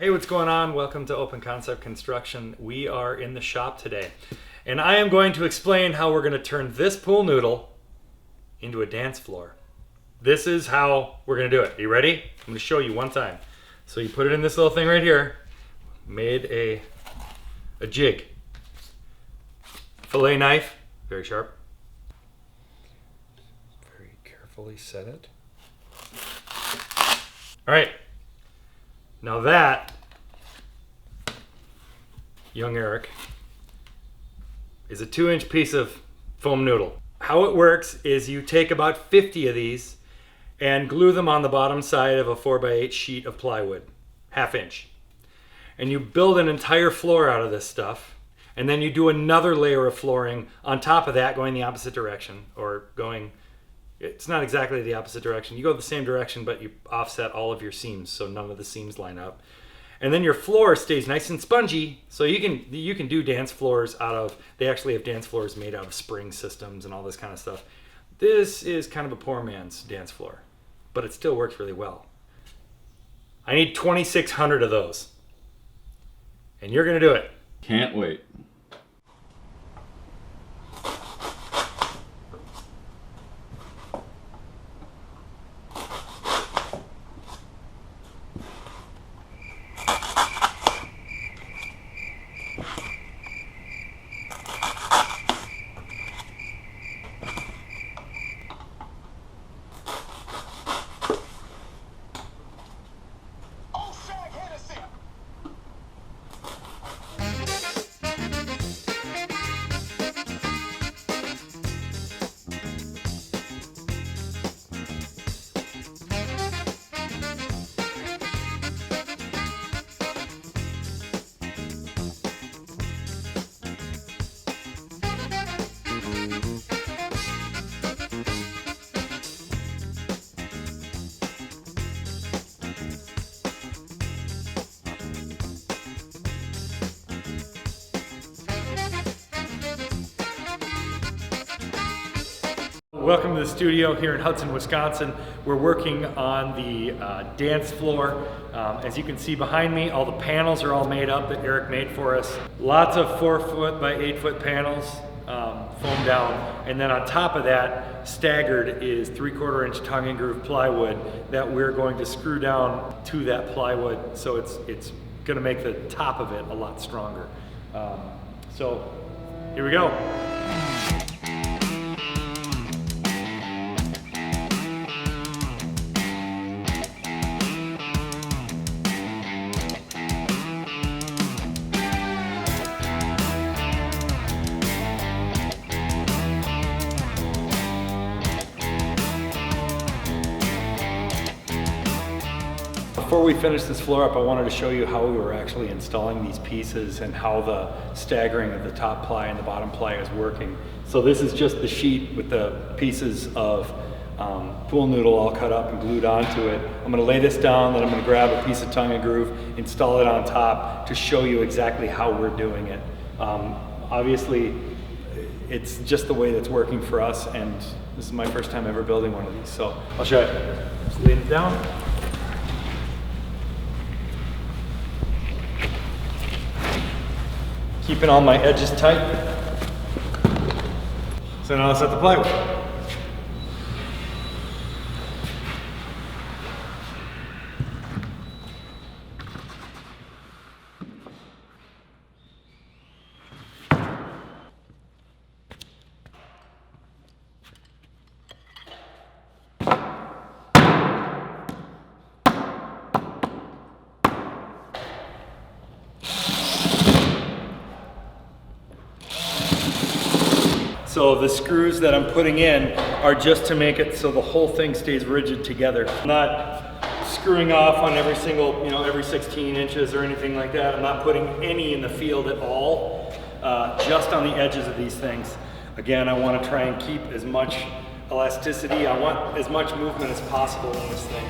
Hey, what's going on? Welcome to Open Concept Construction. We are in the shop today, and I am going to explain how we're going to turn this pool noodle into a dance floor. This is how we're going to do it. Are you ready? I'm going to show you one time. So you put it in this little thing right here, made a jig. Fillet knife, very sharp. Very carefully set it. All right. Now that, young Eric, is a 2-inch piece of foam noodle. How it works is you take about 50 of these and glue them on the bottom side of a 4x8 sheet of plywood, 1/2 inch. And you build an entire floor out of this stuff, and then you do another layer of flooring on top of that going the opposite direction, or going, it's not exactly the opposite direction. You go the same direction, but you offset all of your seams so none of the seams line up. And then your floor stays nice and spongy, so you can do dance floors out of, they actually have dance floors made out of spring systems and all this kind of stuff. This is kind of a poor man's dance floor, but it still works really well. I need 2,600 of those, and you're gonna do it. Can't wait. Welcome to the studio here in Hudson, Wisconsin. We're working on the dance floor. As you can see behind me, all the panels are all made up that Eric made for us. Lots of 4-foot by 8-foot panels, foamed down. And then on top of that, staggered is 3/4 inch tongue and groove plywood that we're going to screw down to that plywood. So it's gonna make the top of it a lot stronger. So here we go. Before we finish this floor up, I wanted to show you how we were actually installing these pieces and how the staggering of the top ply and the bottom ply is working. So this is just the sheet with the pieces of pool noodle all cut up and glued onto it. I'm going to lay this down, then I'm going to grab a piece of tongue and groove, install it on top to show you exactly how we're doing it. Obviously, it's just the way that's working for us, and this is my first time ever building one of these. So I'll show you. Just lay it down. Keeping all my edges tight. So now I'll set the plywood. So the screws that I'm putting in are just to make it so the whole thing stays rigid together. I'm not screwing off on every single, every 16 inches or anything like that. I'm not putting any in the field at all, just on the edges of these things. Again, I want to try and keep as much elasticity. I want as much movement as possible in this thing.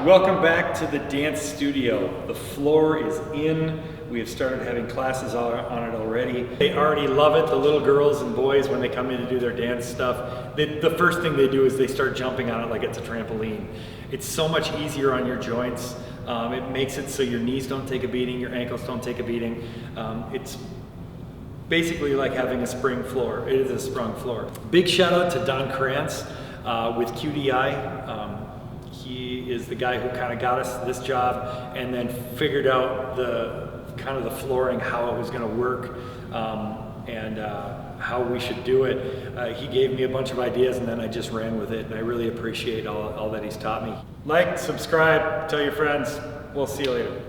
Welcome back to the dance studio. The floor is in. We have started having classes on it already. They already love it, the little girls and boys, when they come in to do their dance stuff. The first thing they do is they start jumping on it like it's a trampoline. It's so much easier on your joints. It makes it so your knees don't take a beating, your ankles don't take a beating. It's basically like having a spring floor. It is a sprung floor. Big shout out to Don Krantz with QDI. He is the guy who kind of got us this job and then figured out the flooring, how it was going to work, and how we should do it. He gave me a bunch of ideas and then I just ran with it, and I really appreciate all that he's taught me. Like, subscribe, tell your friends. We'll see you later.